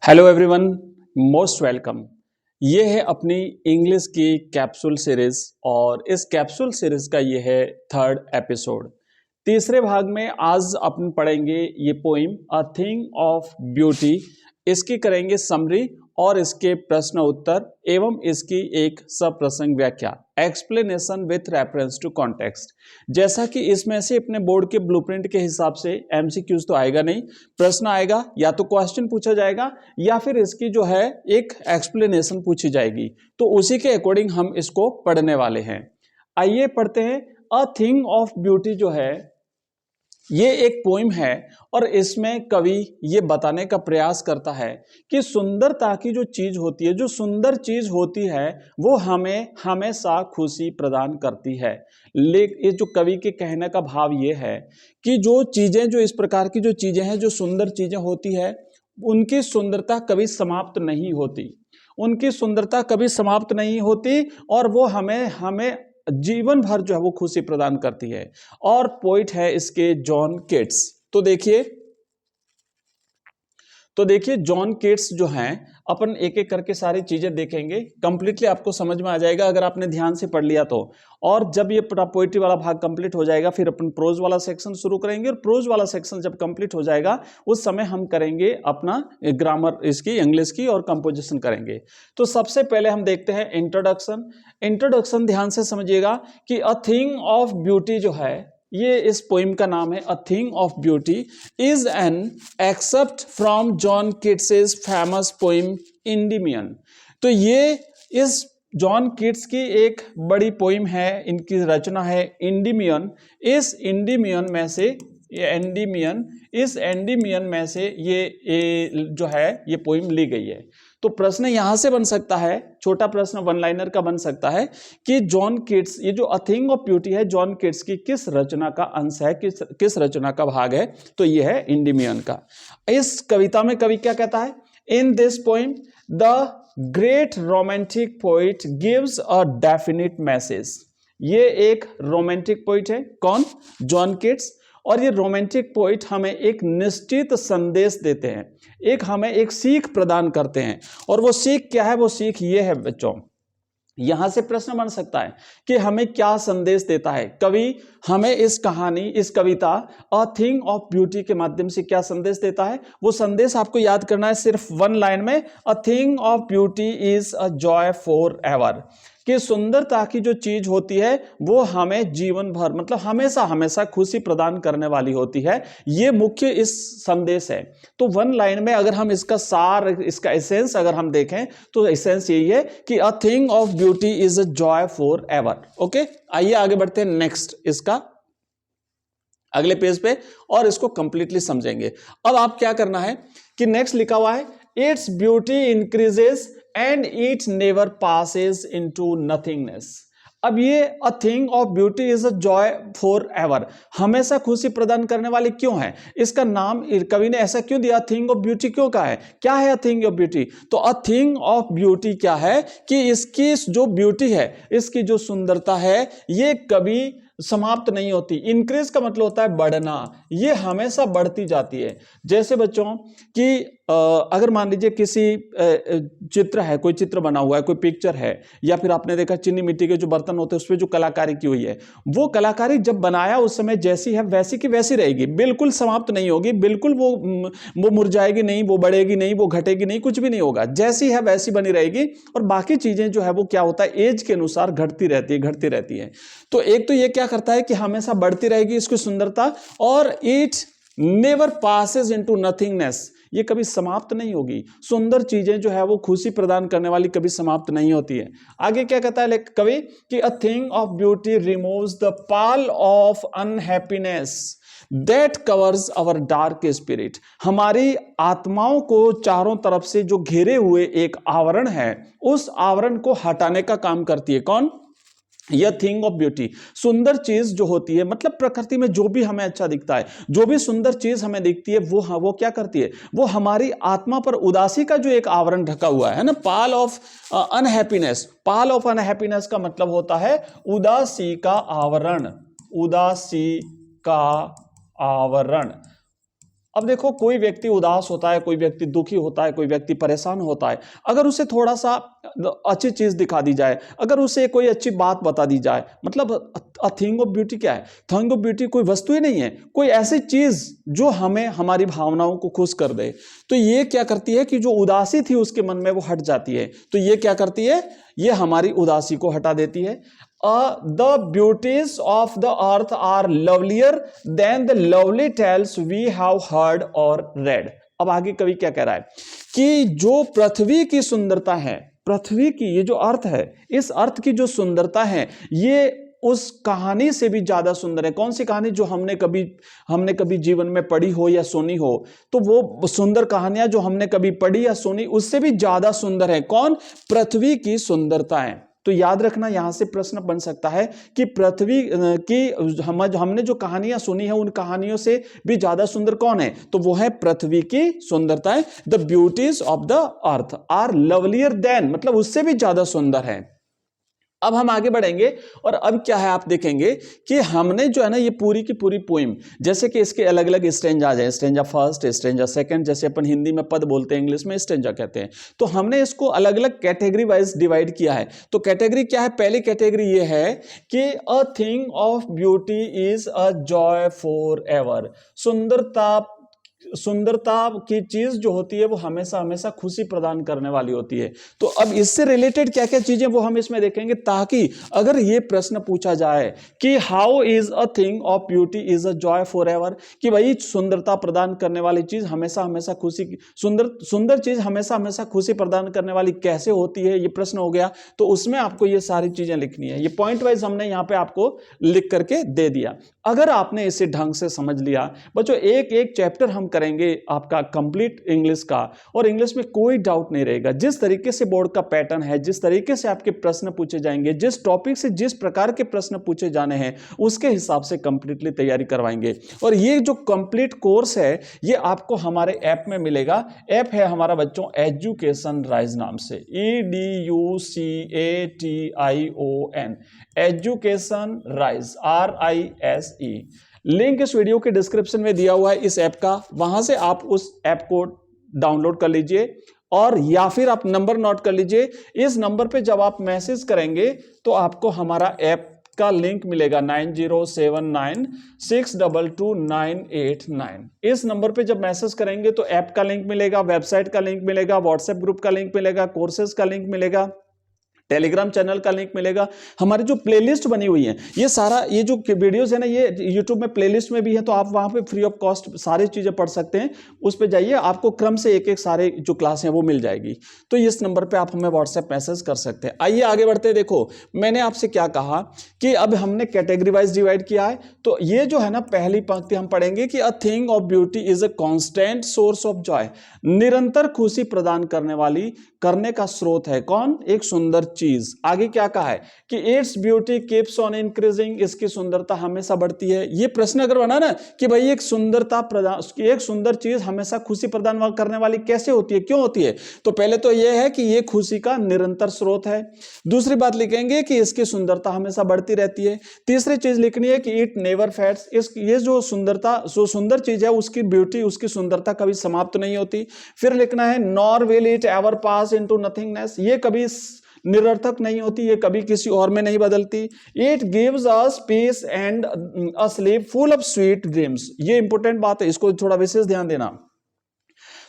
Hello everyone, most welcome. ये है अपनी इंग्लिश की कैप्सूल सीरीज और इस कैप्सूल सीरीज का ये है थर्ड एपिसोड। तीसरे भाग में आज अपन पढ़ेंगे ये poem a thing of beauty. इसकी करेंगे समरी और इसके प्रश्न उत्तर एवं इसकी एक सप्रसंग व्याख्या, explanation with reference to context. जैसा कि इसमें से अपने बोर्ड के ब्लूप्रिंट के हिसाब से एमसीक्यूज तो आएगा नहीं, प्रश्न आएगा, या तो क्वेश्चन पूछा जाएगा या फिर इसकी जो है एक एक्सप्लेनेशन पूछी जाएगी। तो उसी के अकॉर्डिंग हम इसको पढ़ने वाले हैं। आइए पढ़ते हैं। अ थिंग ऑफ ब्यूटी जो है ये एक पोइम है और इसमें कवि ये बताने का प्रयास करता है कि सुंदरता की जो चीज होती है, जो सुंदर चीज होती है, वो हमें हमेशा खुशी प्रदान करती है। लेकिन ये जो कवि के कहने का भाव ये है कि जो चीजें, जो इस प्रकार की जो चीजें हैं, जो सुंदर चीजें होती है, उनकी सुंदरता कभी समाप्त नहीं होती। उनकी सुंदरता कभी समाप्त नहीं होती और वो हमें हमें जीवन भर जो है वो खुशी प्रदान करती है। और पोइट है इसके जॉन केट्स। तो देखिए जॉन केट्स जो हैं, अपन एक एक करके सारी चीजें देखेंगे, कंप्लीटली आपको समझ में आ जाएगा अगर आपने ध्यान से पढ़ लिया तो। और जब ये पोइट्री वाला भाग कंप्लीट हो जाएगा फिर अपन प्रोज वाला सेक्शन शुरू करेंगे और प्रोज वाला सेक्शन जब कंप्लीट हो जाएगा उस समय हम करेंगे अपना ग्रामर, इसकी इंग्लिश की, और कंपोजिशन करेंगे। तो सबसे पहले हम देखते हैं इंट्रोडक्शन। इंट्रोडक्शन ध्यान से समझिएगा कि अ थिंग ऑफ ब्यूटी जो है, ये इस पोइम का नाम है a thing of beauty, is an excerpt from John Keats famous poem Endymion. तो ये इस जॉन किट्स की एक बड़ी पोइम है, इनकी रचना है इंडिमियन। इस एंडीमियन में से ये जो है ये पोइम ली गई है। तो प्रश्न यहां से बन सकता है, छोटा प्रश्न वन लाइनर का बन सकता है कि जॉन किट्स, ये जो अ थिंग ऑफ ब्यूटी है, जॉन किट्स की किस रचना का अंश है, किस रचना का भाग है? तो ये है इंडिमियन का। इस कविता में कवि क्या कहता है? In this poem the great romantic poet gives a definite message. ये एक रोमांटिक पोइट है, कौन? John Keats. और ये रोमांटिक पोइट हमें एक निश्चित संदेश देते हैं, हमें एक सीख प्रदान करते हैं। और वो सीख क्या है? वो सीख ये है बच्चों, यहां से प्रश्न बन सकता है कि हमें क्या संदेश देता है कवि, हमें इस कहानी, इस कविता अ थिंग ऑफ ब्यूटी के माध्यम से क्या संदेश देता है? वो संदेश आपको याद करना है सिर्फ वन लाइन में, अ thing of beauty is a joy for ever. कि सुंदरता की जो चीज होती है वो हमें जीवन भर, मतलब हमेशा हमेशा खुशी प्रदान करने वाली होती है। ये मुख्य इस संदेश है। तो वन लाइन में अगर हम इसका सार, इसका एसेंस अगर हम देखें तो एसेंस यही है कि a thing of beauty is a joy for ever. Okay, आइए आगे बढ़ते हैं नेक्स्ट, इसका अगले पेज पे, और इसको कंप्लीटली समझेंगे। अब आप क्या करना है कि नेक्स्ट लिखा हुआ है, its beauty increases and it never passes into nothingness. अब ये अ thing of beauty is a joy for ever, हमेशा खुशी प्रदान करने वाली क्यों है? इसका नाम कवि ने ऐसा क्यों दिया? थिंग ऑफ ब्यूटी क्यों कहा है? क्या है अ थिंग ऑफ ब्यूटी? तो अ थिंग ऑफ ब्यूटी क्या है कि इसकी जो ब्यूटी है, इसकी जो सुंदरता है, ये कभी समाप्त नहीं होती। इंक्रीज का मतलब होता है बढ़ना, ये हमेशा बढ़ती जाती है। जैसे बच्चों कि अगर मान लीजिए किसी चित्र है, कोई चित्र बना हुआ है, कोई पिक्चर है, या फिर आपने देखा चीनी मिट्टी के जो बर्तन होते हैं उस पर जो कलाकारी की हुई है, वो कलाकारी जब बनाया उस समय जैसी है वैसी की वैसी रहेगी, बिल्कुल समाप्त नहीं होगी, बिल्कुल वो मुरझाएगी नहीं, वो बढ़ेगी नहीं, वो घटेगी नहीं, कुछ भी नहीं होगा, जैसी है वैसी बनी रहेगी। और बाकी चीजें जो है वो क्या होता है, एज के अनुसार घटती रहती है। तो एक तो ये क्या करता है कि हमेशा बढ़ती रहेगी इसकी सुंदरता, और it never passes into nothingness, ये कभी समाप्त नहीं होगी। सुंदर चीजें जो है वो खुशी प्रदान करने वाली कभी समाप्त नहीं होती है। आगे क्या कहता है कवि कि a thing of beauty removes the pall of unhappiness that covers our dark spirit. हमारी आत्माओं को चारों तरफ से जो घेरे हुए एक आवरण है, उस आवरण को हटाने का काम करती है। कौन? यह थिंग ऑफ ब्यूटी। सुंदर चीज जो होती है, मतलब प्रकृति में जो भी हमें अच्छा दिखता है, जो भी सुंदर चीज हमें दिखती है, वो क्या करती है? वो हमारी आत्मा पर उदासी का जो एक आवरण ढका हुआ है ना, pall of unhappiness. Pall of unhappiness का मतलब होता है उदासी का आवरण, उदासी का आवरण। अब देखो, कोई व्यक्ति उदास होता है, कोई व्यक्ति दुखी होता है, कोई व्यक्ति परेशान होता है, अगर उसे थोड़ा सा अच्छी चीज दिखा दी जाए, अगर उसे कोई अच्छी बात बता दी जाए, मतलब अ थिंग ऑफ ब्यूटी क्या है? थिंग ऑफ ब्यूटी कोई वस्तु ही नहीं है, कोई ऐसी चीज जो हमें हमारी भावनाओं को खुश कर दे, तो ये क्या करती है कि जो उदासी थी उसके मन में वो हट जाती है। तो ये क्या करती है? ये हमारी उदासी को हटा देती है। The beauties of the earth are lovelier than the lovely tales we have heard or read. अब आगे कवि क्या कह रहा है कि जो पृथ्वी की सुंदरता है, पृथ्वी की ये जो अर्थ है, इस अर्थ की जो सुंदरता है, ये उस कहानी से भी ज्यादा सुंदर है। कौन सी कहानी? जो हमने कभी जीवन में पढ़ी हो या सुनी हो, तो वो सुंदर कहानियां जो हमने कभी पढ़ी या सुनी उससे भी ज्यादा सुंदर है। कौन? पृथ्वी की सुंदरताएं। तो याद रखना, यहां से प्रश्न बन सकता है कि पृथ्वी की हमने जो कहानियां सुनी है उन कहानियों से भी ज्यादा सुंदर कौन है? तो वो है पृथ्वी की सुंदरताएं। The beauties of the earth are lovelier than, मतलब उससे भी ज्यादा सुंदर है। अब हम आगे बढ़ेंगे और अब क्या है, आप देखेंगे कि हमने जो है ना ये पूरी की पूरी पोइम, जैसे कि इसके अलग अलग स्टेंजा है, स्टेंजा फर्स्ट, स्टेंजा सेकंड, जैसे अपन हिंदी में पद बोलते हैं, इंग्लिश में स्टेंजा कहते हैं, तो हमने इसको अलग अलग कैटेगरी वाइज डिवाइड किया है। तो कैटेगरी क्या है? पहली कैटेगरी ये है कि a thing of beauty is a joy for ever. सुंदरता की चीज जो होती है वो हमेशा हमेशा खुशी प्रदान करने वाली होती है। तो अब इससे रिलेटेड क्या क्या चीजें वो हम इसमें देखेंगे, ताकि अगर ये प्रश्न पूछा जाए कि how is a thing of beauty is a joy for ever, कि भाई सुंदरता प्रदान करने वाली चीज हमेशा हमेशा खुशी, सुंदर चीज हमेशा हमेशा खुशी प्रदान करने वाली कैसे होती है, ये प्रश्न हो गया। तो उसमें आपको ये सारी चीजें लिखनी है। ये पॉइंट वाइज हमने यहां पे आपको लिख करके दे दिया। अगर आपने इसे ढंग से समझ लिया बच्चों, एक एक चैप्टर हम करेंगे आपका कंप्लीट इंग्लिश का, और इंग्लिश में कोई डाउट नहीं रहेगा। जिस तरीके से बोर्ड का पैटर्न है, जिस तरीके से आपके प्रश्न पूछे जाएंगे, जिस टॉपिक से जिस प्रकार के प्रश्न पूछे जाने हैं, उसके हिसाब से कंप्लीटली तैयारी करवाएंगे। और ये जो कंप्लीट कोर्स है ये आपको हमारे ऐप में मिलेगा। ऐप है हमारा बच्चों एजुकेशन राइज नाम से, EDUCATION, education rise, RISE। Link इस वीडियो के डिस्क्रिप्शन में दिया हुआ है इस ऐप का, वहां से आप उस ऐप को डाउनलोड कर लीजिए, और या फिर आप नंबर नोट कर लीजिए। इस नंबर पे जब आप मैसेज करेंगे तो आपको हमारा ऐप का लिंक मिलेगा 9079622989। इस नंबर पे जब मैसेज करेंगे तो ऐप का लिंक मिलेगा, वेबसाइट का लिंक मिलेगा, व्हाट्सएप ग्रुप का लिंक मिलेगा, कोर्सेज का लिंक मिलेगा, टेलीग्राम चैनल का लिंक मिलेगा, हमारी जो प्लेलिस्ट बनी हुई है, ये सारा ये जो वीडियोस है ना ये यूट्यूब में प्लेलिस्ट में भी है, तो आप वहां पे फ्री ऑफ कॉस्ट सारी चीजें पढ़ सकते हैं। उस पे जाइए, आपको क्रम से एक एक सारे जो क्लास हैं वो मिल जाएगी। तो इस नंबर पे आप हमें व्हाट्सएप मैसेज कर सकते हैं। आइए आगे बढ़ते हैं। देखो मैंने आपसे क्या कहा कि अब हमने कैटेगरी वाइज डिवाइड किया है। तो ये जो है ना पहली पंक्ति हम पढ़ेंगे कि a thing of beauty is a constant source of Joy, निरंतर खुशी प्रदान करने वाली, करने का स्रोत है कौन? एक सुंदर चीज। आगे क्या कहा है कि its beauty keeps on increasing, इसकी सुंदरता हमेशा बढ़ती है। ये प्रश्न अगर बना ना कि भाई एक सुंदर चीज हमेशा खुशी प्रदान करने वाली कैसे होती है, क्यों होती है, तो पहले तो यह है कि ये खुशी का निरंतर स्रोत है। दूसरी बात लिखेंगे कि इसकी सुंदरता हमेशा बढ़ती रहती है। तीसरी चीज लिखनी है कि इट नेवर फेड्स, ये जो सुंदर चीज है उसकी ब्यूटी, उसकी सुंदरता कभी समाप्त नहीं होती। फिर लिखना है nor will it ever pass into nothingness, ये कभी निरर्थक नहीं होती, ये कभी किसी और में नहीं बदलती। It gives us piece and a slip full of sweet dreams, ये इंपॉर्टेंट बात है, इसको थोड़ा विशेष ध्यान देना।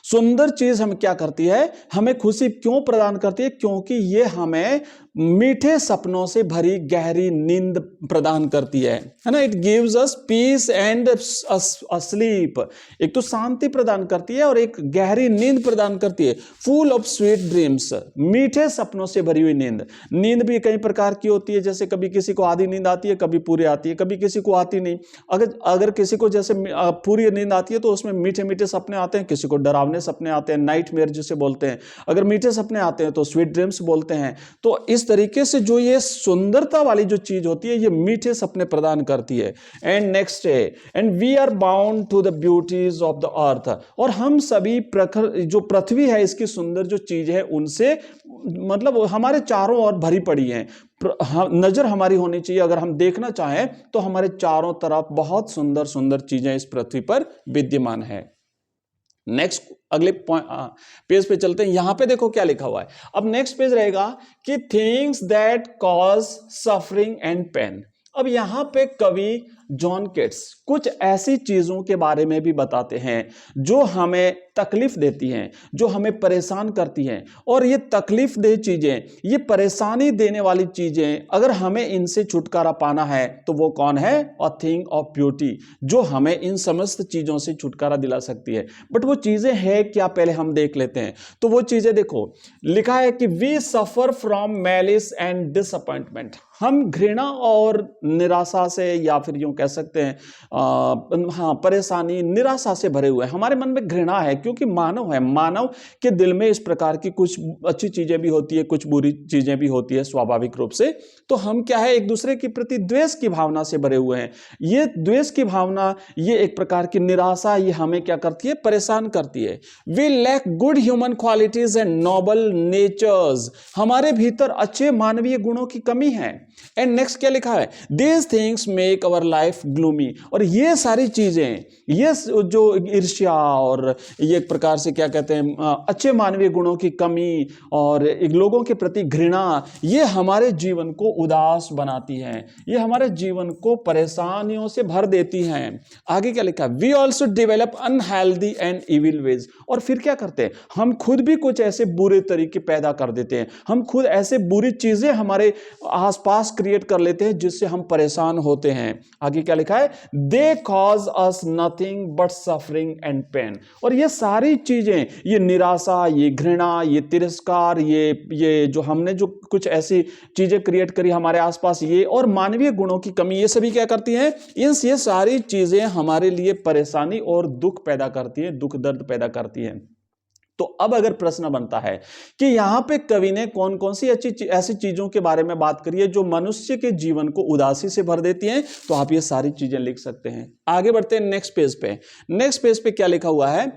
सुंदर चीज हम क्या करती है, हमें खुशी क्यों प्रदान करती है? क्योंकि ये हमें मीठे सपनों से भरी गहरी नींद प्रदान करती है ना। It gives us piece and sleep, एक तो शांति प्रदान करती है और एक गहरी नींद प्रदान करती है। फुल ऑफ स्वीट ड्रीम्स, मीठे सपनों से भरी हुई नींद। नींद भी कई प्रकार की होती है, जैसे कभी किसी को आधी नींद आती है, कभी पूरी आती है, कभी किसी को आती नहीं। अगर किसी को जैसे पूरी नींद आती है तो उसमें मीठे मीठे सपने आते हैं, किसी को डरावने सपने आते हैं, नाइटमेयर जिसे बोलते हैं। अगर मीठे सपने आते हैं तो स्वीट ड्रीम्स बोलते हैं। तो इस तरीके से जो ये सुंदरता वाली जो चीज होती है ये मीठे सपने प्रदान करती है। एंड नेक्स्ट है and we are bound to the beauties of the earth, और हम सभी प्रखर जो पृथ्वी है इसकी सुंदर जो चीज है उनसे मतलब हमारे चारों ओर भरी पड़ी है। नजर हमारी होनी चाहिए, अगर हम देखना चाहें तो हमारे चारों तरफ बहुत सुंदर सुंदर चीजें इस पृथ्वी पर विद्यमान है। नेक्स्ट अगले पेज पे चलते हैं। यहां पे देखो क्या लिखा हुआ है। अब नेक्स्ट पेज रहेगा कि things that cause suffering and pain. अब यहां पे कवि जॉन केट्स कुछ ऐसी चीजों के बारे में भी बताते हैं जो हमें तकलीफ देती हैं, जो हमें परेशान करती हैं। और ये तकलीफ दे चीजें, ये परेशानी देने वाली चीजें, अगर हमें इनसे छुटकारा पाना है तो वो कौन है? अ थिंग ऑफ ब्यूटी, जो हमें इन समस्त चीजों से छुटकारा दिला सकती है। बट वो चीजें हैं क्या, पहले हम देख लेते हैं। तो वो चीजें देखो, लिखा है कि we suffer from malice and disappointment. हम घृणा और निराशा से, या फिर यूं कह सकते हैं परेशानी, निराशा से भरे हुए हैं। हमारे मन में घृणा है क्योंकि मानव है, मानव के दिल में इस प्रकार की कुछ अच्छी चीजें भी होती है, कुछ बुरी चीजें भी होती है स्वाभाविक रूप से। तो हम क्या है, एक दूसरे के प्रति द्वेष की भावना से भरे हुए हैं। ये द्वेष की भावना, ये एक प्रकार की निराशा, ये हमें क्या करती है? परेशान करती है। We lack good human qualities and noble natures. हमारे भीतर अच्छे मानवीय गुणों की कमी है। एंड नेक्स्ट क्या लिखा है? These things make our life gloomy. और ये सारी चीजें, ये जो ईर्ष्या और ये एक प्रकार से क्या कहते हैं, अच्छे मानवीय गुणों की कमी और एक लोगों के प्रति घृणा, ये हमारे जीवन को उदास बनाती हैं, ये हमारे जीवन को परेशानियों से भर देती हैं। आगे क्या लिखा है? We also develop unhealthy and evil ways. और फिर क्या करते हैं? हम खुद भी कुछ ऐसे बुरे तरीके पैदा कर देते हैं, हम खुद ऐसे बुरी चीजें हमारे आसपास क्रिएट कर लेते हैं जिससे हम परेशान होते हैं। आगे क्या लिखा है? They cause us nothing but suffering and pain. और ये सारी चीजें, ये निराशा, ये घृणा, ये तिरस्कार, ये जो हमने जो कुछ ऐसी चीजें क्रिएट करी हमारे आसपास, ये और मानवीय गुणों की कमी, ये सभी क्या करती हैं? ये सारी चीजें हमारे लिए परेशानी और दुख पैदा करती है, दुख दर्द पैदा करती है। तो अब अगर प्रश्न बनता है कि यहां पे कवि ने कौन कौन सी ऐसी चीजों के बारे में बात करी है जो मनुष्य के जीवन को उदासी से भर देती हैं, तो आप ये सारी चीजें लिख सकते हैं। आगे बढ़ते हैं नेक्स्ट पेज पे। नेक्स्ट पेज पे क्या लिखा हुआ है?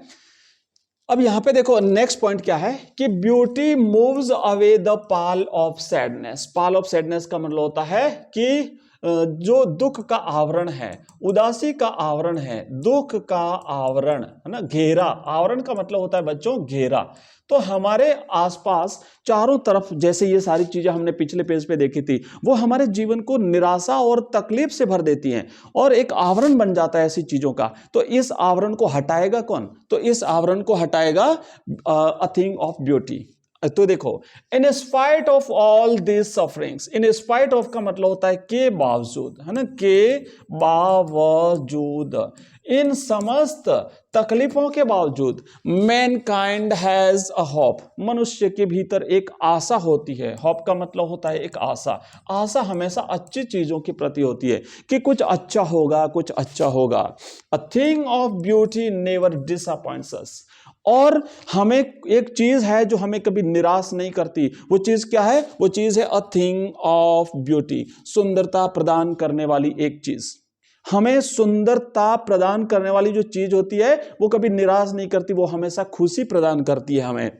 अब यहां पे देखो नेक्स्ट पॉइंट क्या है कि beauty moves away the pall of sadness. Pal of sadness का मतलब होता है कि जो दुख का आवरण है, उदासी का आवरण है, दुख का आवरण है ना, घेरा। आवरण का मतलब होता है बच्चों घेरा। तो हमारे आसपास चारों तरफ, जैसे ये सारी चीजें हमने पिछले पेज पे देखी थी, वो हमारे जीवन को निराशा और तकलीफ से भर देती हैं और एक आवरण बन जाता है ऐसी चीजों का। तो इस आवरण को हटाएगा कौन? तो इस आवरण को हटाएगा अ थिंग ऑफ ब्यूटी। तो देखो, in spite of all this sufferings, in spite of का मतलब होता है के बावजूद, है ना, के बावजूद, इन समस्त तकलीफों के बावजूद, मैनकाइंड हैज अ होप। मनुष्य के भीतर एक आशा होती है। होप का मतलब होता है एक आशा। आशा हमेशा अच्छी चीजों के प्रति होती है कि कुछ अच्छा होगा, कुछ अच्छा होगा। A thing of beauty never disappoints us. और हमें एक चीज है जो हमें कभी निराश नहीं करती। वो चीज क्या है? वो चीज है अ थिंग ऑफ ब्यूटी, सुंदरता प्रदान करने वाली एक चीज। हमें सुंदरता प्रदान करने वाली जो चीज होती है वो कभी निराश नहीं करती, वो हमेशा खुशी प्रदान करती है हमें।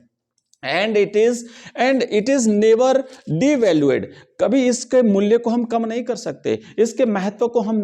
And it is never devalued. कभी इसके मूल्य को हम कम नहीं कर सकते, इसके महत्व को हम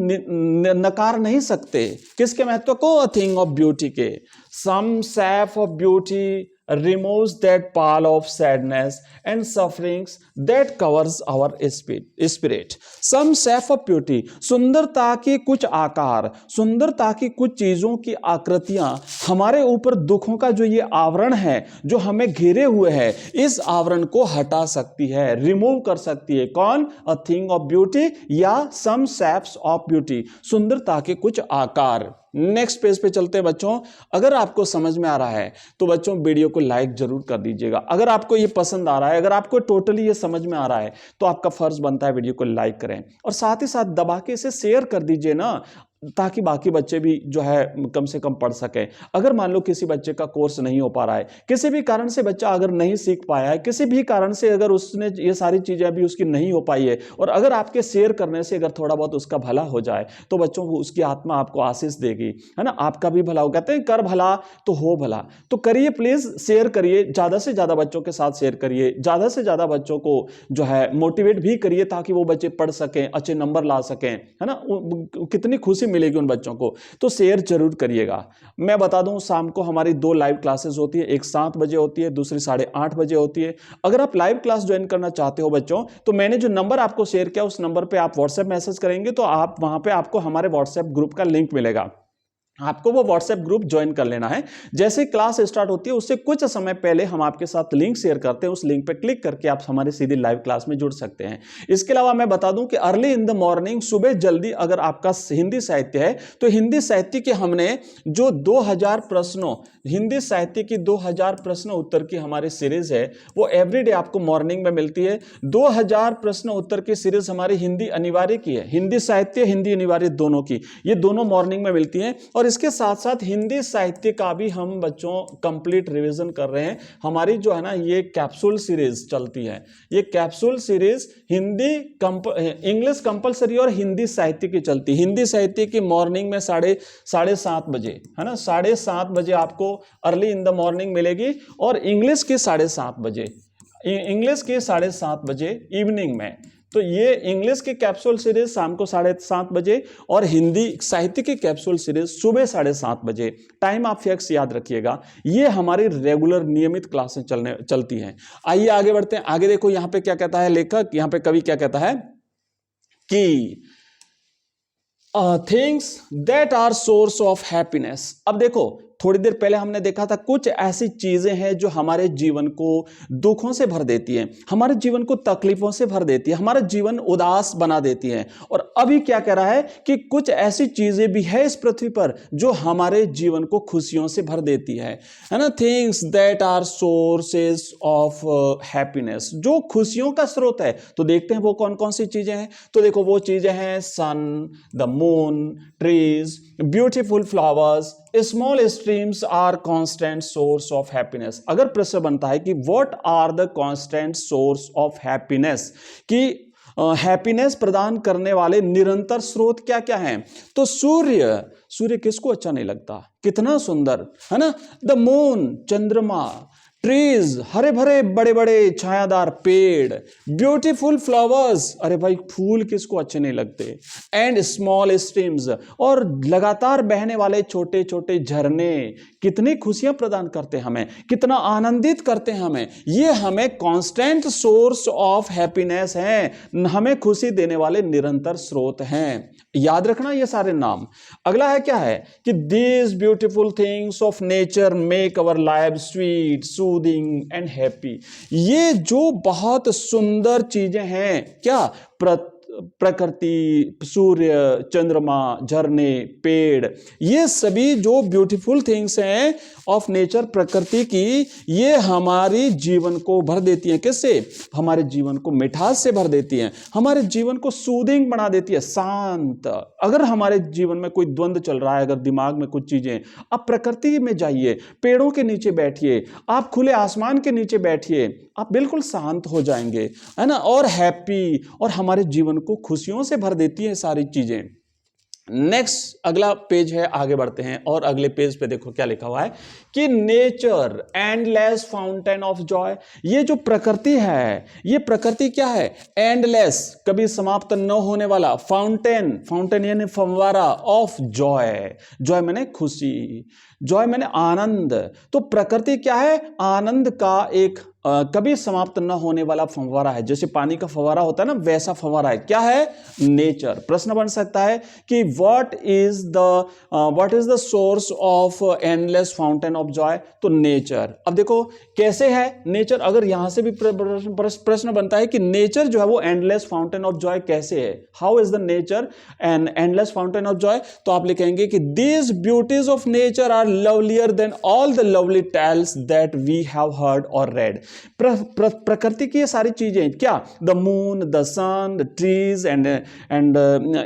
नकार नहीं सकते। किसके महत्व को? अ थिंग ऑफ ब्यूटी के। Some shape of beauty removes that pall of sadness and sufferings that covers our spirit. Some sap of beauty, सुंदरता की कुछ आकार, सुंदरता की कुछ चीजों की आकृतियां हमारे ऊपर दुखों का जो ये आवरण है, जो हमें घेरे हुए है, इस आवरण को हटा सकती है, रिमूव कर सकती है। कौन? अ थिंग ऑफ ब्यूटी या सम सैप्स ऑफ ब्यूटी, सुंदरता के कुछ आकार। नेक्स्ट पेज पे चलते हैं बच्चों। अगर आपको समझ में आ रहा है तो बच्चों वीडियो को लाइक जरूर कर दीजिएगा। अगर आपको ये पसंद आ रहा है, अगर आपको टोटली ये समझ में आ रहा है, तो आपका फर्ज बनता है वीडियो को लाइक करें और साथ ही साथ दबा के इसे शेयर कर दीजिए ना, ताकि बाकी बच्चे भी जो है कम से कम पढ़ सकें। अगर मान लो किसी बच्चे का कोर्स नहीं हो पा रहा है, किसी भी कारण से बच्चा अगर नहीं सीख पाया है, किसी भी कारण से अगर उसने ये सारी चीजें अभी उसकी नहीं हो पाई है, और अगर आपके शेयर करने से अगर थोड़ा बहुत उसका भला हो जाए, तो बच्चों को उसकी आत्मा आपको आशीष देगी, है ना, आपका भी भला हो। कहते हैं कर भला तो हो भला। तो करिए, प्लीज शेयर करिए, ज्यादा से ज्यादा बच्चों के साथ शेयर करिए, ज्यादा से ज्यादा बच्चों को जो है मोटिवेट भी करिए, ताकि वो बच्चे पढ़ सकें, अच्छे नंबर ला सकें, है ना। कितनी खुशी मिलेगी उन बच्चों को, तो शेयर जरूर करिएगा। मैं बता दूं, शाम को हमारी 2 लाइव क्लासेस होती है, एक 7 बजे होती है, दूसरी 8:30 बजे होती है। अगर आप लाइव क्लास ज्वाइन करना चाहते हो बच्चों, तो मैंने जो नंबर आपको शेयर किया उस नंबर पे आप व्हाट्सएप मैसेज करेंगे तो आप वहां पे आपको हमारे व्हाट्सएप ग्रुप का लिंक मिलेगा, आपको वो व्हाट्सएप ग्रुप ज्वाइन कर लेना है। जैसे क्लास स्टार्ट होती है उससे कुछ समय पहले हम आपके साथ लिंक शेयर करते हैं, उस लिंक पे क्लिक करके आप हमारी सीधी लाइव क्लास में जुड़ सकते हैं। इसके अलावा मैं बता दूं कि अर्ली इन द मॉर्निंग, सुबह जल्दी, अगर आपका हिंदी साहित्य है तो हिंदी साहित्य की हमने जो 2000 प्रश्नों, हिंदी साहित्य की 2000 प्रश्न उत्तर की हमारी सीरीज है वो एवरीडे आपको मॉर्निंग में मिलती है। 2000 प्रश्न उत्तर की सीरीज हमारी हिंदी अनिवार्य की है, हिंदी साहित्य हिंदी अनिवार्य दोनों की, ये दोनों मॉर्निंग में मिलती हैं। और इसके साथ साथ हिंदी साहित्य का भी हम बच्चों कंप्लीट रिवीजन कर रहे हैं। हमारी जो है ना ये कैप्सूल सीरीज चलती है, ये capsule series Hindi English compulsory और हिंदी साहित्य की चलती है। हिंदी साहित्य की मॉर्निंग में 7:30 बजे है ना, 7:30 बजे आपको अर्ली इन द मॉर्निंग मिलेगी, और इंग्लिश की 7:30 बजे, इंग्लिश की 7:30 बजे इवनिंग में। तो ये इंग्लिश की कैप्सूल सीरीज शाम को 7:30 बजे और हिंदी साहित्य की कैप्सूल सीरीज सुबह 7:30 बजे। टाइम आप फिक्स याद रखिएगा, ये हमारी रेगुलर नियमित क्लासें चलती हैं। आइए आगे बढ़ते हैं। आगे देखो यहां पे क्या कहता है लेखक, यहां पे कवि क्या कहता है कि things that are source of happiness. अब देखो थोड़ी देर पहले हमने देखा था कुछ ऐसी चीजें हैं जो हमारे जीवन को दुखों से भर देती हैं, हमारे जीवन को तकलीफों से भर देती है, हमारा जीवन उदास बना देती हैं। और अभी क्या कह रहा है कि कुछ ऐसी चीजें भी है इस पृथ्वी पर जो हमारे जीवन को खुशियों से भर देती है ना। Things that are sources of happiness, जो खुशियों का स्रोत है। तो देखते हैं वो कौन कौन सी चीजें हैं। तो देखो वो चीजें हैं sun, the moon, trees, beautiful flowers, small streams are constant source of happiness. अगर प्रश्न बनता है कि what are the constant source of happiness, कि हैप्पीनेस प्रदान करने वाले निरंतर स्रोत क्या क्या हैं, तो सूर्य, सूर्य किसको अच्छा नहीं लगता, कितना सुंदर है ना। द मून, चंद्रमा, ट्रीज, हरे भरे बड़े बड़े छायादार पेड़, ब्यूटीफुल फ्लावर्स, अरे भाई फूल किसको अच्छे नहीं लगते, एंड स्मॉल स्ट्रीम्स, और लगातार बहने वाले छोटे छोटे झरने कितनी खुशियां प्रदान करते हैं हमें, कितना आनंदित करते हैं हमें। ये हमें कांस्टेंट सोर्स ऑफ हैप्पीनेस हैं, हमें खुशी देने वाले निरंतर स्रोत हैं। याद रखना ये सारे नाम। अगला है क्या है कि these beautiful things of nature make our life sweet, soothing and happy. ये जो बहुत सुंदर चीजें हैं क्या, प्रकृति, सूर्य, चंद्रमा, झरने, पेड़, ये सभी जो ब्यूटीफुल थिंग्स हैं ऑफ नेचर, प्रकृति की, ये हमारी जीवन को भर देती हैं। किससे, हमारे जीवन को मिठास से भर देती हैं, हमारे जीवन को सूदिंग बना देती है, शांत। अगर हमारे जीवन में कोई द्वंद्व चल रहा है, अगर दिमाग में कुछ चीजें, आप प्रकृति में जाइए, पेड़ों के नीचे बैठिए, आप खुले आसमान के नीचे बैठिए, आप बिल्कुल शांत हो जाएंगे, है ना। और हैप्पी, और हमारे जीवन को खुशियों से भर देती है सारी चीजें। नेक्स्ट अगला पेज है, आगे बढ़ते हैं और अगले पेज पे देखो क्या लिखा हुआ है कि nature endless fountain of Joy. ये जो प्रकृति है, ये प्रकृति क्या है, एंडलेस, कभी समाप्त न होने वाला, फाउंटेन, फाउंटेन यानी फव्वारा, ऑफ जॉय, जॉय मैंने खुशी, जॉय मैंने आनंद। तो प्रकृति क्या है, आनंद का एक कभी समाप्त न होने वाला फव्वारा है। जैसे पानी का फव्वारा होता है ना, वैसा फव्वारा है। क्या है, नेचर। प्रश्न बन सकता है कि what is the source of endless fountain of joy, तो नेचर। अब देखो कैसे है नेचर, अगर यहां से भी प्रश्न बनता है कि नेचर जो है वो एंडलेस फाउंटेन ऑफ जॉय कैसे है, how is the nature and endless fountain of joy, तो आप लिखेंगे कि these beauties of nature are lovelier than all the lovely tales that we have heard और रेड। प्रकृति की ये सारी चीजें क्या, the moon, the sun, the trees and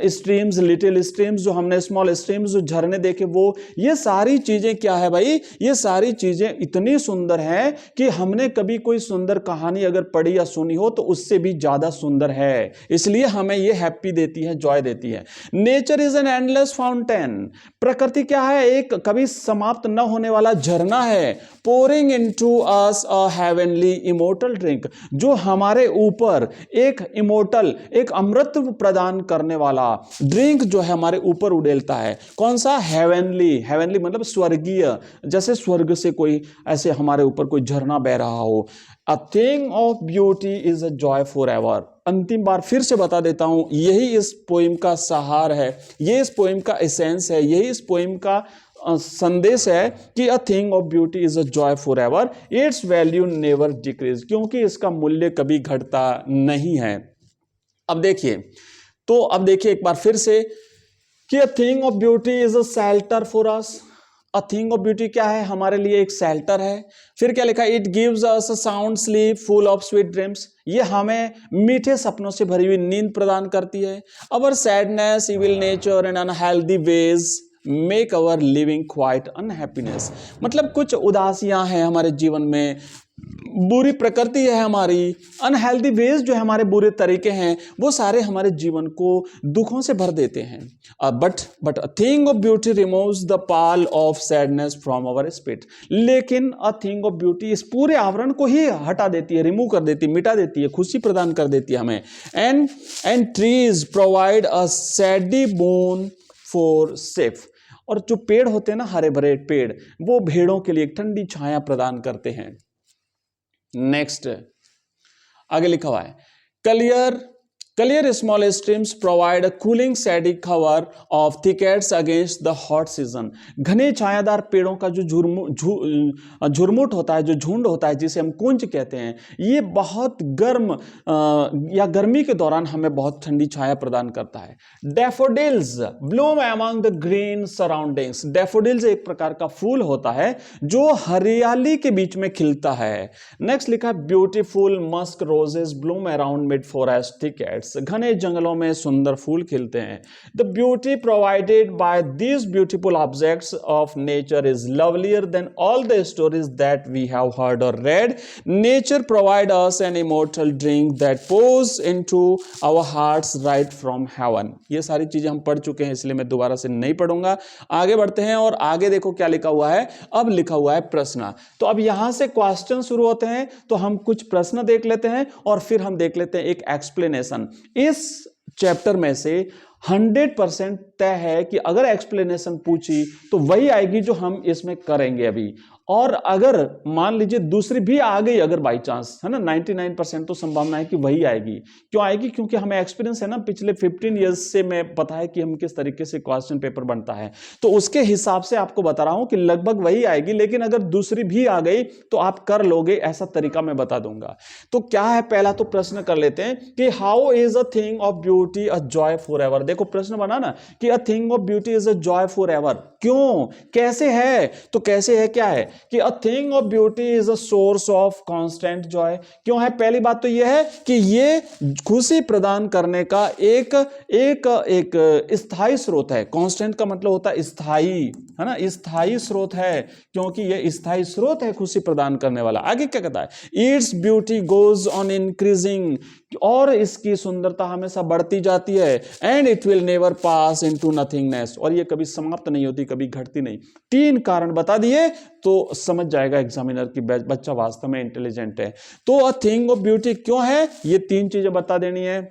streams, little streams, जो हमने स्मॉल स्ट्रीम्स, जो झरने देखे वो, ये सारी चीजें क्या है भाई, ये सारी चीजें इतनी सुंदर हैं कि हमने कभी कोई सुंदर कहानी अगर पढ़ी या सुनी हो तो उससे भी ज्यादा सुंदर है, इसलिए हमें ये हैप्पी देती है, जॉय देती है। Nature is an endless fountain, प्रकृति क्या है, एक कभी समाप्त न होने वाला झरना है, पोरिंग इनटू अस अ हेवन हेवनली इमोर्टल ड्रिंक, जो हमारे ऊपर एक इमोर्टल, एक अमृत प्रदान करने वाला ड्रिंक जो है हमारे ऊपर उड़ेलता है। कौन सा? हेवनली। हेवनली मतलब स्वर्गीय, जैसे स्वर्ग से कोई ऐसे हमारे ऊपर कोई झरना बह रहा हो। अ thing of beauty is a joy for ever. अंतिम बार फिर से बता देता हूं, यही इस पोइम का सार है, यही इस पोइम का एसेंस है, यही इस पोइम का संदेश है कि a thing of beauty is a joy for ever, it's value never decrease, क्योंकि इसका मूल्य कभी घटता नहीं है। अब देखिए एक बार फिर से कि a thing of beauty is a shelter for us. A thing of beauty क्या है? हमारे लिए एक शेल्टर है। फिर क्या लिखा? It gives us a sound sleep full of sweet dreams. ये हमें मीठे सपनों से भरी हुई नींद प्रदान करती है। Our sadness, evil nature and unhealthy ways make our living quite unhappiness. मतलब कुछ उदासियां हैं हमारे जीवन में, बुरी प्रकृति है हमारी, अनहेल्दी वेज जो है हमारे बुरे तरीके हैं, वो सारे हमारे जीवन को दुखों से भर देते हैं। But a thing of beauty removes the pall of sadness from our spirit. लेकिन अ थिंग ऑफ ब्यूटी इस पूरे आवरण को ही हटा देती है, रिमूव कर देती है, मिटा देती है, खुशी प्रदान कर देती है हमें। And trees provide a सैडी bone for safe. और जो पेड़ होते हैं ना, हरे भरे पेड़, वो भेड़ों के लिए एक ठंडी छाया प्रदान करते हैं। नेक्स्ट आगे लिखा हुआ है, clear small streams provide a cooling Shady cover of thickets against the hot season. घने छायादार पेड़ों का जो झुरमुट होता है, जो झुंड होता है, जिसे हम कुंज कहते हैं, ये बहुत गर्म या गर्मी के दौरान हमें बहुत ठंडी छाया प्रदान करता है। Daffodils Bloom among the green surroundings. Daffodils एक प्रकार का फूल होता है जो हरियाली के बीच में खिलता है। नेक्स्ट लिखा है, beautiful musk roses bloom around mid forest thickets. घने जंगलों में सुंदर फूल खिलते हैं। The beauty provided by these beautiful objects of nature is lovelier than all the stories that we have heard और read. Nature provide us an immortal drink that pours into our hearts right from heaven. ये सारी चीजें हम पढ़ चुके हैं, इसलिए मैं दोबारा से नहीं पढ़ूंगा। आगे बढ़ते हैं और आगे देखो क्या लिखा हुआ है। अब लिखा हुआ है प्रश्न। तो अब यहां से क्वेश्चन शुरू होते हैं, तो हम कुछ प्रश्न देख लेते हैं और फिर हम देख लेते हैं एक एक्सप्लेनेशन। इस चैप्टर में से 100% तय है कि अगर एक्सप्लेनेशन पूछी तो वही आएगी जो हम इसमें करेंगे अभी। और अगर मान लीजिए दूसरी भी आ गई, अगर बाई चांस, है ना, 99% तो संभावना है कि वही आएगी। क्यों आएगी? क्योंकि हमें एक्सपीरियंस है ना, पिछले 15 ईयर्स से मैं पता है कि हम किस तरीके से क्वेश्चन पेपर बनता है, तो उसके हिसाब से आपको बता रहा हूं कि लगभग वही आएगी। लेकिन अगर दूसरी भी आ गई तो आप कर लोगे, ऐसा तरीका मैं बता दूंगा। तो क्या है, पहला तो प्रश्न कर लेते हैं कि how is a thing of beauty a joy for ever. देखो प्रश्न बना ना कि a thing of beauty is a joy for ever. क्यों, कैसे है? तो कैसे है, क्या है कि a thing of beauty is a source of constant Joy. क्यों है? पहली बात तो यह है कि ये खुशी प्रदान करने का एक स्थायी स्रोत है। कांस्टेंट का मतलब होता है स्थायी, है ना, स्थायी स्रोत है, क्योंकि यह स्थायी स्रोत है खुशी प्रदान करने वाला। आगे क्या कहता है, its beauty goes on increasing, और इसकी सुंदरता हमेशा बढ़ती जाती है। And it will never pass into nothingness, और ये कभी समाप्त नहीं होती, कभी घटती नहीं। 3 कारण बता दिए तो समझ जाएगा एग्जामिनर की बच्चा वास्तव में इंटेलिजेंट है। तो अ थिंग ऑफ ब्यूटी क्यों है, ये 3 चीजें बता देनी है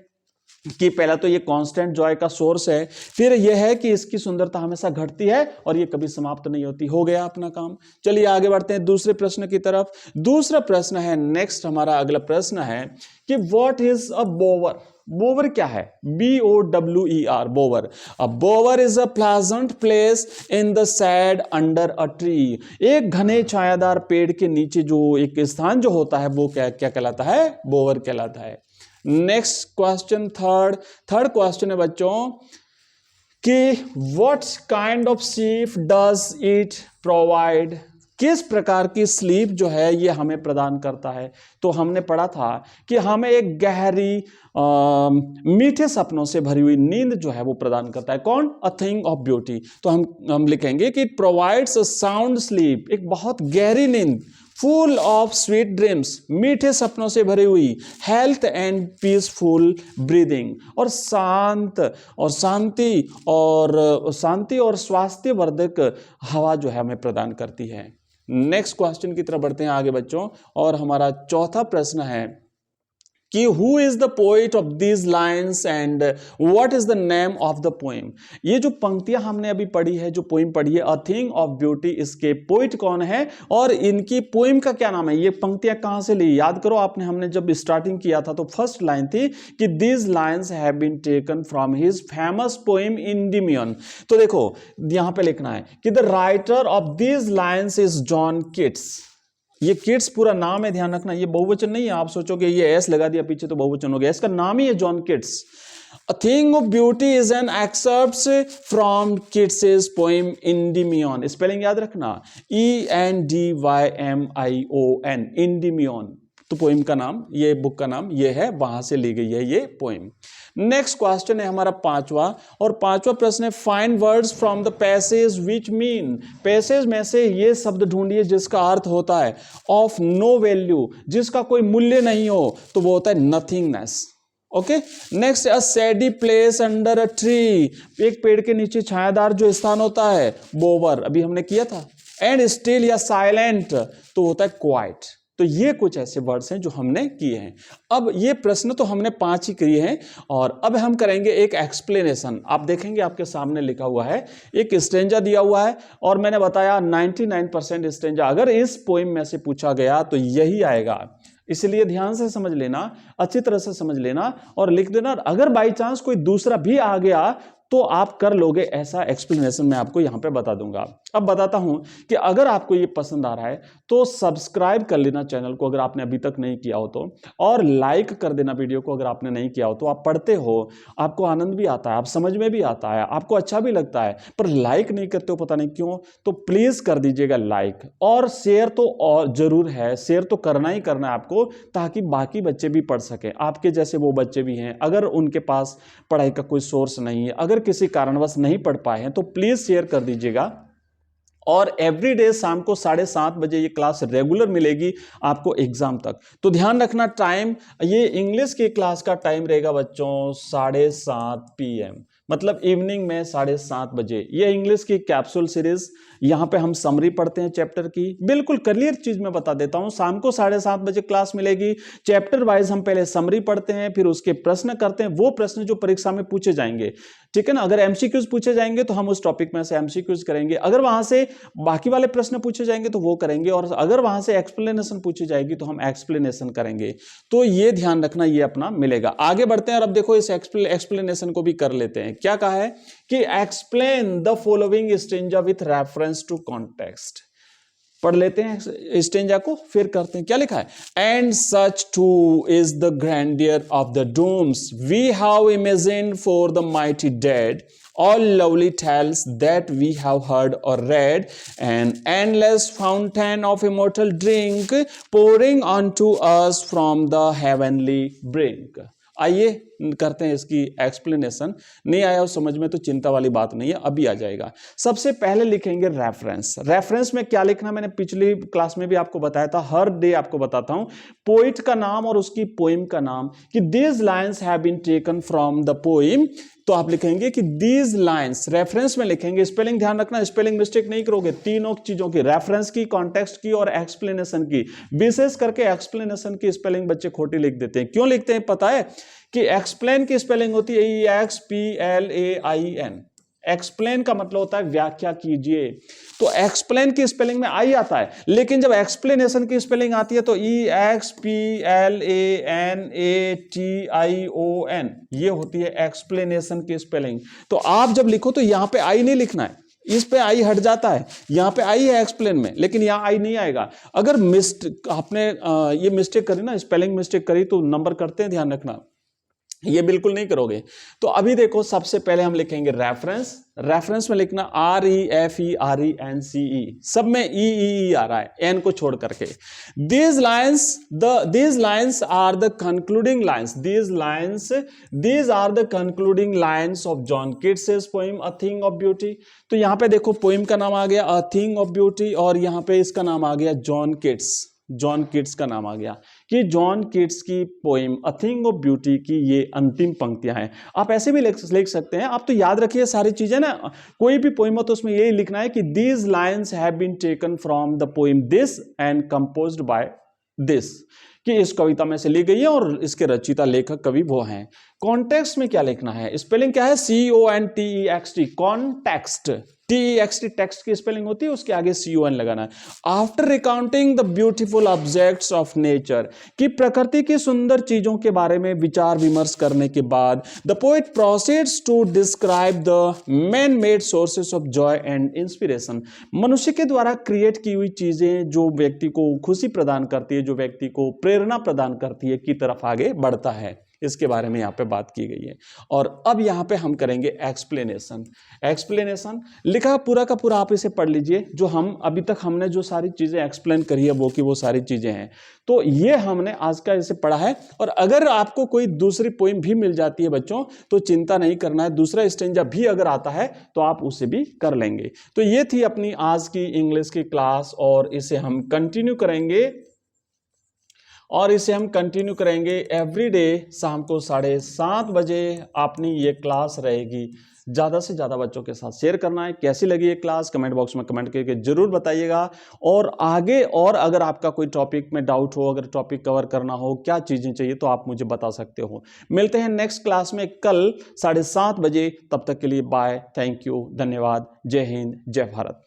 कि पहला तो ये कांस्टेंट जॉय का सोर्स है, फिर यह है कि इसकी सुंदरता हमेशा घटती है और ये कभी समाप्त नहीं होती। हो गया अपना काम। चलिए आगे बढ़ते हैं दूसरे प्रश्न की तरफ। दूसरा प्रश्न है, नेक्स्ट हमारा अगला प्रश्न है कि व्हाट इज अ बोवर। बोवर क्या है? BOWER, बोवर। A बोवर is a pleasant place in the sad under a tree. एक घने छायादार पेड़ के नीचे जो एक स्थान जो होता है वो क्या क्या कहलाता है? बोवर कहलाता है। नेक्स्ट क्वेश्चन, थर्ड क्वेश्चन है बच्चों कि what kind of sleep does it provide. किस प्रकार की स्लीप जो है ये हमें प्रदान करता है? तो हमने पढ़ा था कि हमें एक गहरी मीठे सपनों से भरी हुई नींद जो है वो प्रदान करता है। कौन? अ थिंग ऑफ ब्यूटी। तो हम लिखेंगे कि it provides a sound sleep, एक बहुत गहरी नींद, फुल ऑफ स्वीट ड्रीम्स, मीठे सपनों से भरी हुई, हेल्थ एंड पीसफुल ब्रीदिंग, और शांति और स्वास्थ्य वर्धक हवा जो है हमें प्रदान करती है। नेक्स्ट क्वेश्चन की तरफ बढ़ते हैं आगे बच्चों, और हमारा चौथा प्रश्न है कि who is the poet of these lines and what is the name of the poem. ये जो पंक्तियां हमने अभी पढ़ी है, जो पोइम पढ़ी है अ थिंग ऑफ ब्यूटी, इसके पोइट कौन है और इनकी पोइम का क्या नाम है। ये पंक्तियां कहां से ली, याद करो आपने, हमने जब स्टार्टिंग किया था तो फर्स्ट लाइन थी कि these lines have been taken from his famous poem Endymion. तो देखो यहां पे लिखना है कि the writer of these lines is John Keats. ये किड्स पूरा नाम है, ध्यान रखना, ये बहुवचन नहीं है। आप सोचोगे ये एस लगा दिया पीछे तो बहुवचन हो गया, इसका नाम ही है John Keats. A thing of beauty is an excerpt from Keats's poem Endymion। Spelling याद रखना, ENDYMION, Endymion। तो पोइम का नाम, ये बुक का नाम ये है, वहां से ली गई है ये पोइम। नेक्स्ट क्वेश्चन है हमारा पांचवा, और पांचवा प्रश्न है find words from the passage which mean. Passage में से ये शब्द ढूंढिए जिसका अर्थ होता है ऑफ नो वैल्यू, जिसका कोई मूल्य नहीं हो, तो वो होता है nothingness. Okay, next a सैडी place under a tree, एक पेड़ के नीचे छायादार जो स्थान होता है, बोवर अभी हमने किया था। एंड स्टिल या साइलेंट तो होता है क्वाइट। तो ये कुछ ऐसे वर्ड्स हैं जो हमने किए हैं। अब ये प्रश्न तो हमने 5 ही किए हैं, और अब हम करेंगे एक एक्सप्लेनेशन। आप देखेंगे आपके सामने लिखा हुआ है, एक स्टेंजा दिया हुआ है, और मैंने बताया 99% स्टेंजा अगर इस पोइम में से पूछा गया तो यही आएगा। इसलिए ध्यान से समझ लेना, अच्छी तरह से समझ लेना और लिख देना। अगर बाई चांस कोई दूसरा भी आ गया तो आप कर लोगे, ऐसा एक्सप्लेनेशन मैं आपको यहां पे बता दूंगा। अब बताता हूं कि अगर आपको ये पसंद आ रहा है तो सब्सक्राइब कर लेना चैनल को अगर आपने अभी तक नहीं किया हो तो, और लाइक कर देना वीडियो को अगर आपने नहीं किया हो तो। आप पढ़ते हो, आपको आनंद भी आता है, आप समझ में भी आता है, आपको अच्छा भी लगता है, पर लाइक नहीं करते हो, पता नहीं क्यों। तो प्लीज कर दीजिएगा लाइक, और शेयर तो और जरूर है, शेयर तो करना ही करना है आपको, ताकि बाकी बच्चे भी पढ़ सके। आपके जैसे वो बच्चे भी हैं, अगर उनके पास पढ़ाई का कोई सोर्स नहीं है, अगर किसी कारणवश नहीं पढ़ पाए हैं, तो प्लीज शेयर कर दीजिएगा। और एवरीडे शाम को 7:30 बजे ये क्लास रेगुलर मिलेगी आपको एग्जाम तक। तो ध्यान रखना टाइम, ये इंग्लिश की क्लास का टाइम रहेगा बच्चों 7:30 PM, मतलब इवनिंग में 7:30 बजे। ये इंग्लिश की कैप्सूल सीरीज, यहां पे हम समरी पढ़ते हैं चैप्टर की, बिल्कुल क्लियर चीज मैं बता देता हूं। शाम को 7:30 बजे क्लास मिलेगी, चैप्टर वाइज हम पहले समरी पढ़ते हैं, फिर उसके प्रश्न करते हैं, वो प्रश्न जो परीक्षा में पूछे जाएंगे, ठीक है ना। अगर एमसीक्यूज पूछे जाएंगे तो हम उस टॉपिक में से एमसीक्यूज करेंगे, अगर वहां से बाकी वाले प्रश्न पूछे जाएंगे तो वो करेंगे, और अगर वहां से एक्सप्लेनेशन पूछी जाएगी तो हम एक्सप्लेनेशन करेंगे। तो ये ध्यान रखना, ये अपना मिलेगा। आगे बढ़ते हैं, और अब देखो इस एक्सप्लेनेशन को भी कर लेते हैं। क्या कहा है कि explain the following stanza with reference to context. पढ़ लेते हैं स्टेंजा को, फिर करते हैं। क्या लिखा है, and such too is the grandeur of the dooms we have imagined for the mighty dead, all lovely tales that we have heard or read, an endless fountain of immortal drink pouring onto us from the heavenly brink। आइए करते हैं इसकी explanation. नहीं आया उस समझ में तो चिंता वाली बात नहीं है, अभी आ जाएगा। सबसे पहले लिखेंगे रेफरेंस। रेफरेंस में क्या लिखना, मैंने पिछली क्लास में भी आपको बताया था, हर डे आपको बताता हूं। पोइट का नाम और उसकी पोइम का नाम, कि these lines have been taken from the poem, तो आप लिखेंगे कि दीज लाइन्स, रेफरेंस में लिखेंगे। स्पेलिंग ध्यान रखना, स्पेलिंग मिस्टेक नहीं करोगे। तीनों चीजों की, रेफरेंस की, कॉन्टेक्स्ट की और एक्सप्लेनेशन की, विशेष करके एक्सप्लेनेशन की स्पेलिंग बच्चे खोटी लिख देते हैं। क्यों लिखते हैं पता है, कि एक्सप्लेन की स्पेलिंग होती है EXPLAIN। एक्सप्लेन का मतलब होता है व्याख्या कीजिए, तो एक्सप्लेन की स्पेलिंग में आई आता है, लेकिन जब एक्सप्लेनेशन की स्पेलिंग आती है तो EXPLANATION, ये होती है एक्सप्लेनेशन की स्पेलिंग। तो आप जब लिखो तो यहां पे आई नहीं लिखना है, इस पे आई हट जाता है, यहां पे आई है एक्सप्लेन में, लेकिन यहां आई नहीं आएगा। अगर आपने ये मिस्टेक करी ना, स्पेलिंग मिस्टेक करी, तो नंबर करते हैं, ध्यान रखना, ये बिल्कुल नहीं करोगे। तो अभी देखो, सबसे पहले हम लिखेंगे रेफरेंस। रेफरेंस में लिखना REFERENCE, सब में E आ रहा है, N को छोड़ करके। These lines are the concluding lines, these are the concluding lines of John Keats's poem A Thing of Beauty। तो यहां पे देखो पोइम का नाम आ गया A Thing of Beauty, और यहां पे इसका नाम आ गया जॉन किट्स। जॉन कीट्स का नाम आ गया कि जॉन कीट्स की poem a thing of beauty की ये अंतिम पंक्तियां हैं। आप ऐसे भी लिख सकते हैं, आप तो याद रखिए सारी चीजें ना, कोई भी पोइम हो तो उसमें यही लिखना है कि these lines have been taken from the poem this and composed by this, कि इस कविता में से ली गई है और इसके रचयिता लेखक कवि वो हैं। कॉन्टेक्स्ट में क्या लिखना है, स्पेलिंग क्या है, CONTEXT, कॉन्टेक्स्ट, TEXT टेक्स्ट की स्पेलिंग होती है, उसके आगे CON लगाना है। After recounting the beautiful objects of nature, कि प्रकृति की सुंदर चीजों के बारे में विचार विमर्श करने के बाद the poet proceeds to describe the man made sources of joy and inspiration, मनुष्य के द्वारा क्रिएट की हुई चीजें जो व्यक्ति को खुशी प्रदान करती है, जो व्यक्ति को प्रेरणा प्रदान करती है, की तरफ आगे बढ़ता है, इसके बारे में यहाँ पे बात की गई है। और अब यहाँ पे हम करेंगे एक्सप्लेनेशन। एक्सप्लेनेशन लिखा पूरा का पूरा, आप इसे पढ़ लीजिए। जो हम अभी तक हमने जो सारी चीजें एक्सप्लेन करी है वो की वो सारी चीजें हैं, तो ये हमने आज का इसे पढ़ा है। और अगर आपको कोई दूसरी पोइम भी मिल जाती है बच्चों तो चिंता नहीं करना है, दूसरा स्टेंजा भी अगर आता है तो आप उसे भी कर लेंगे। तो ये थी अपनी आज की इंग्लिश की क्लास, और इसे हम कंटिन्यू करेंगे एवरीडे शाम को 7:30 बजे अपनी ये क्लास रहेगी। ज़्यादा से ज़्यादा बच्चों के साथ शेयर करना है। कैसी लगी ये क्लास कमेंट बॉक्स में कमेंट करके जरूर बताइएगा। और आगे और अगर आपका कोई टॉपिक में डाउट हो, अगर टॉपिक कवर करना हो, क्या चीज़ें चाहिए, तो आप मुझे बता सकते हो। मिलते हैं नेक्स्ट क्लास में कल 7:30 बजे। तब तक के लिए बाय, थैंक यू, धन्यवाद, जय हिंद, जय भारत।